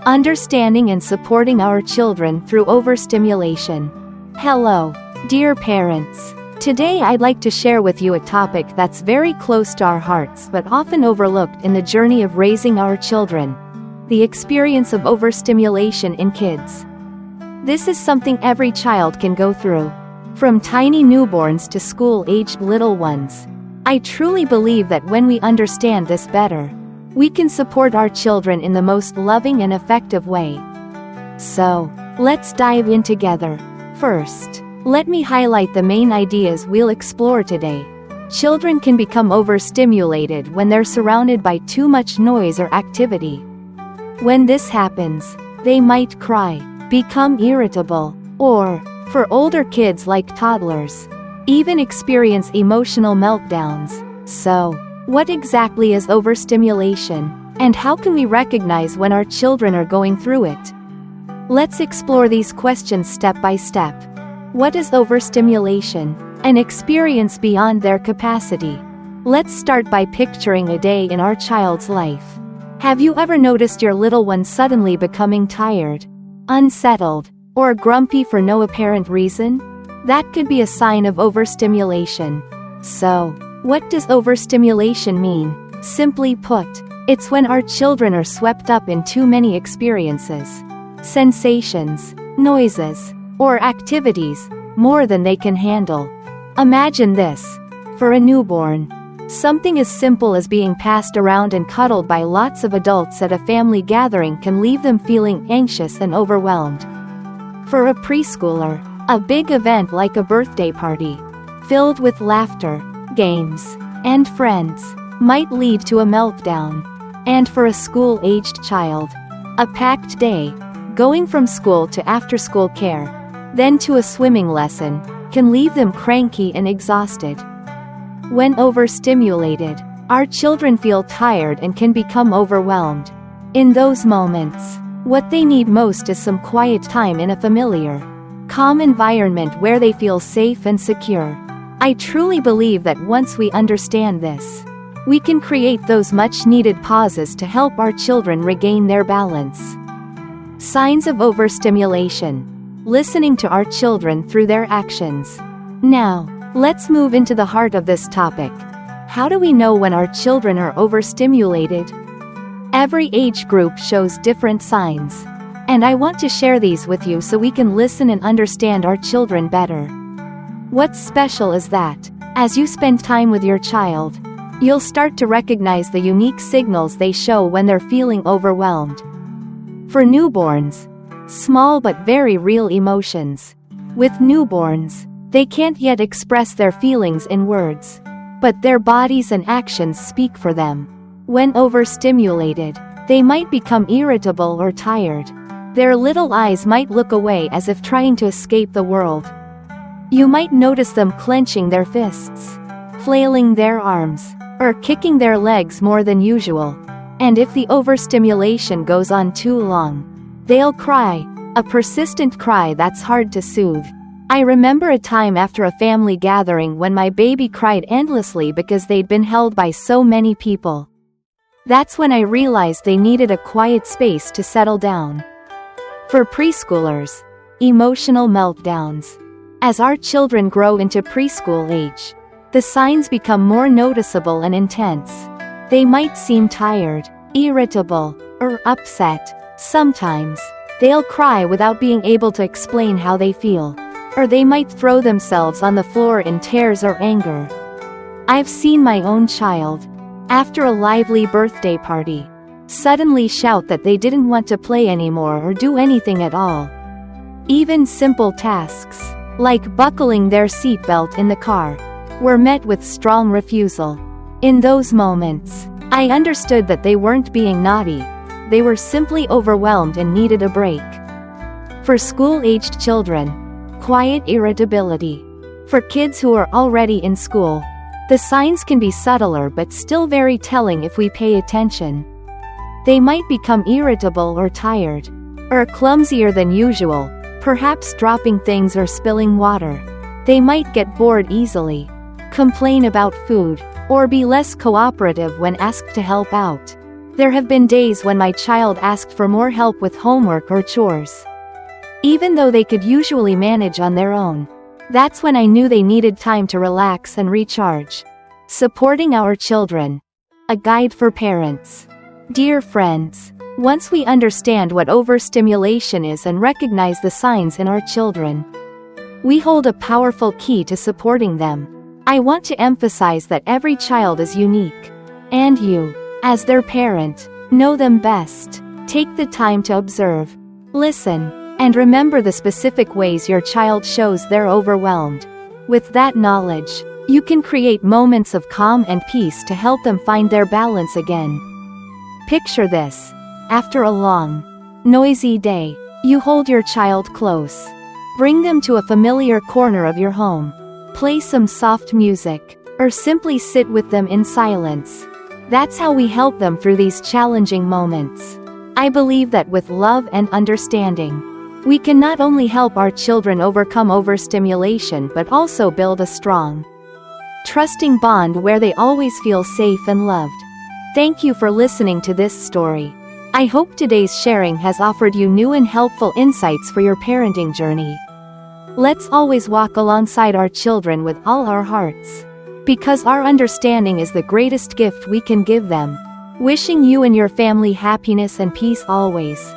understanding and supporting our children through overstimulation. Hello, dear parents. Today I'd like to share with you a topic that's very close to our hearts but often overlooked in the journey of raising our children: the experience of overstimulation in kids. This is something every child can go through, from tiny newborns to school-aged little ones. I truly believe that when we understand this better, we can support our children in the most loving and effective way. So, let's dive in together. First, let me highlight the main ideas we'll explore today. Children can become overstimulated when they're surrounded by too much noise or activity. When this happens, they might cry, become irritable, or, for older kids like toddlers, even experience emotional meltdowns. So, what exactly is overstimulation, and how can we recognize when our children are going through it? Let's explore these questions step by step. What is overstimulation? An experience beyond their capacity. Let's start by picturing a day in our child's life. Have you ever noticed your little one suddenly becoming tired, unsettled, or grumpy for no apparent reason? That could be a sign of overstimulation. So, what does overstimulation mean? Simply put, it's when our children are swept up in too many experiences, sensations, noises, or activities, more than they can handle. Imagine this. For a newborn, something as simple as being passed around and cuddled by lots of adults at a family gathering can leave them feeling anxious and overwhelmed. For a preschooler, a big event like a birthday party, filled with laughter, games, and friends, might lead to a meltdown. And for a school-aged child, a packed day, going from school to after-school care, then to a swimming lesson, can leave them cranky and exhausted. When overstimulated, our children feel tired and can become overwhelmed. In those moments, what they need most is some quiet time in a familiar, calm environment where they feel safe and secure. I truly believe that once we understand this, we can create those much-needed pauses to help our children regain their balance. Signs of overstimulation. Listening to our children through their actions. Now, let's move into the heart of this topic. How do we know when our children are overstimulated? Every age group shows different signs, and I want to share these with you so we can listen and understand our children better. What's special is that, as you spend time with your child, you'll start to recognize the unique signals they show when they're feeling overwhelmed. For newborns, small but very real emotions. With newborns, they can't yet express their feelings in words, but their bodies and actions speak for them. When overstimulated, they might become irritable or tired. Their little eyes might look away as if trying to escape the world. You might notice them clenching their fists, flailing their arms, or kicking their legs more than usual. And if the overstimulation goes on too long, they'll cry, a persistent cry that's hard to soothe. I remember a time after a family gathering when my baby cried endlessly because they'd been held by so many people. That's when I realized they needed a quiet space to settle down. For preschoolers, emotional meltdowns. As our children grow into preschool age, the signs become more noticeable and intense. They might seem tired, irritable, or upset. Sometimes, they'll cry without being able to explain how they feel, or they might throw themselves on the floor in tears or anger. I've seen my own child, after a lively birthday party, suddenly shout that they didn't want to play anymore or do anything at all. Even simple tasks, like buckling their seatbelt in the car, were met with strong refusal. In those moments, I understood that they weren't being naughty, they were simply overwhelmed and needed a break. For school-aged children, quiet irritability. For kids who are already in school, the signs can be subtler but still very telling if we pay attention. They might become irritable or tired, or clumsier than usual, perhaps dropping things or spilling water. They might get bored easily, complain about food, or be less cooperative when asked to help out. There have been days when my child asked for more help with homework or chores, even though they could usually manage on their own. That's when I knew they needed time to relax and recharge. Supporting our children. A guide for parents. Dear friends, once we understand what overstimulation is and recognize the signs in our children, we hold a powerful key to supporting them. I want to emphasize that every child is unique, and you, as their parent, know them best. Take the time to observe, listen, and remember the specific ways your child shows they're overwhelmed. With that knowledge, you can create moments of calm and peace to help them find their balance again. Picture this. After a long, noisy day, you hold your child close. Bring them to a familiar corner of your home. Play some soft music, or simply sit with them in silence. That's how we help them through these challenging moments. I believe that with love and understanding, we can not only help our children overcome overstimulation but also build a strong, trusting bond where they always feel safe and loved. Thank you for listening to this story. I hope today's sharing has offered you new and helpful insights for your parenting journey. Let's always walk alongside our children with all our hearts, because our understanding is the greatest gift we can give them. Wishing you and your family happiness and peace always.